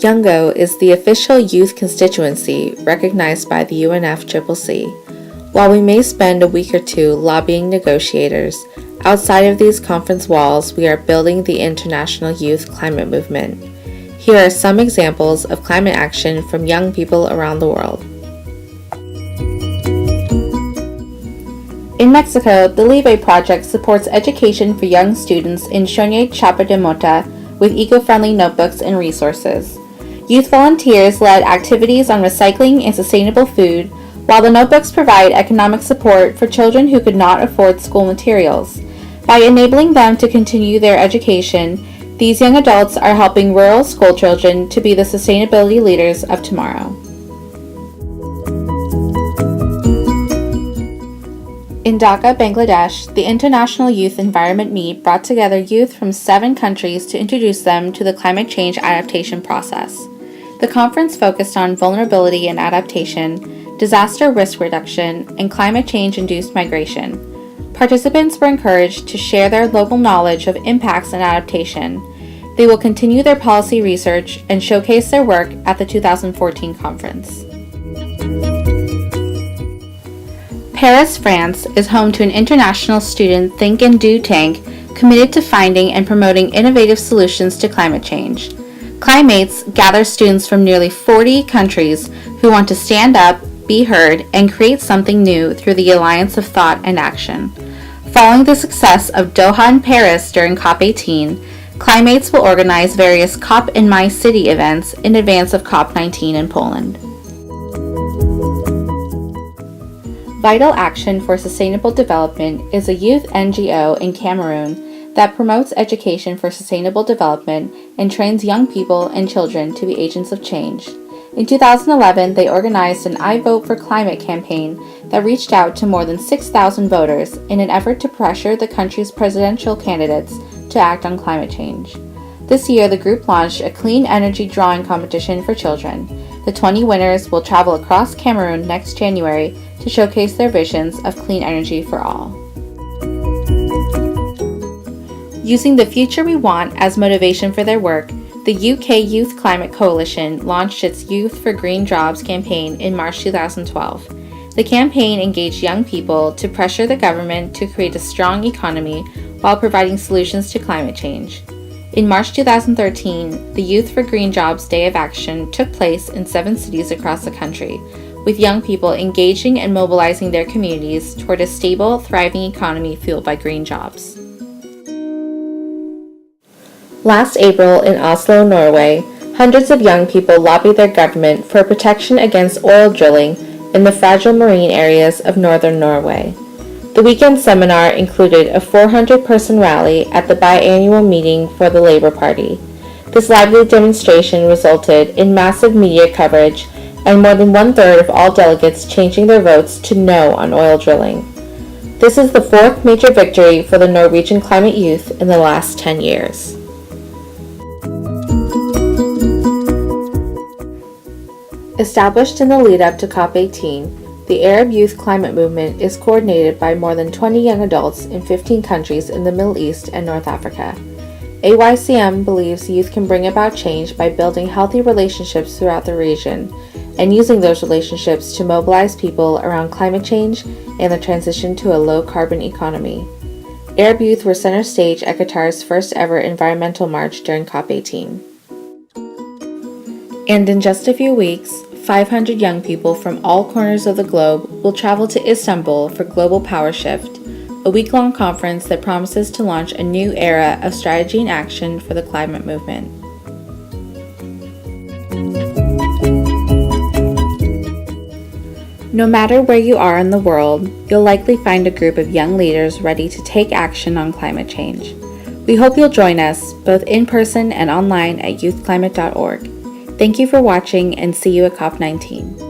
YOUNGO is the official youth constituency recognized by the UNFCCC. While we may spend a week or two lobbying negotiators, outside of these conference walls we are building the international youth climate movement. Here are some examples of climate action from young people around the world. In Mexico, the Libre Project supports education for young students in Xoñi Chapa de Mota with eco-friendly notebooks and resources. Youth volunteers led activities on recycling and sustainable food, while the notebooks provide economic support for children who could not afford school materials. By enabling them to continue their education, these young adults are helping rural school children to be the sustainability leaders of tomorrow. In Dhaka, Bangladesh, the International Youth Environment Meet brought together youth from 7 countries to introduce them to the climate change adaptation process. The conference focused on vulnerability and adaptation, disaster risk reduction, and climate change-induced migration. Participants were encouraged to share their local knowledge of impacts and adaptation. They will continue their policy research and showcase their work at the 2014 conference. Paris, France is home to an international student think and do tank committed to finding and promoting innovative solutions to climate change. Climates gather students from nearly 40 countries who want to stand up, be heard, and create something new through the alliance of thought and action. Following the success of Doha and Paris during COP18, Climates will organize various COP in My City events in advance of COP19 in Poland. Vital Action for Sustainable Development is a youth NGO in Cameroon that promotes education for sustainable development and trains young people and children to be agents of change. In 2011, they organized an I Vote for Climate campaign that reached out to more than 6,000 voters in an effort to pressure the country's presidential candidates to act on climate change. This year, the group launched a clean energy drawing competition for children. The 20 winners will travel across Cameroon next January to showcase their visions of clean energy for all. Using the future we want as motivation for their work, the UK Youth Climate Coalition launched its Youth for Green Jobs campaign in March 2012. The campaign engaged young people to pressure the government to create a strong economy while providing solutions to climate change. In March 2013, the Youth for Green Jobs Day of Action took place in 7 cities across the country, with young people engaging and mobilizing their communities toward a stable, thriving economy fueled by green jobs. Last April in Oslo, Norway, hundreds of young people lobbied their government for protection against oil drilling in the fragile marine areas of northern Norway. The weekend seminar included a 400-person rally at the biannual meeting for the Labour Party. This lively demonstration resulted in massive media coverage and more than 1/3 of all delegates changing their votes to no on oil drilling. This is the 4th major victory for the Norwegian climate youth in the last 10 years. Established in the lead-up to COP18, the Arab Youth Climate Movement is coordinated by more than 20 young adults in 15 countries in the Middle East and North Africa. AYCM believes youth can bring about change by building healthy relationships throughout the region and using those relationships to mobilize people around climate change and the transition to a low-carbon economy. Arab youth were center stage at Qatar's first ever environmental march during COP18. And in just a few weeks, 500 young people from all corners of the globe will travel to Istanbul for Global Power Shift, a week-long conference that promises to launch a new era of strategy and action for the climate movement. No matter where you are in the world, you'll likely find a group of young leaders ready to take action on climate change. We hope you'll join us, both in person and online at youthclimate.org. Thank you for watching and see you at COP19.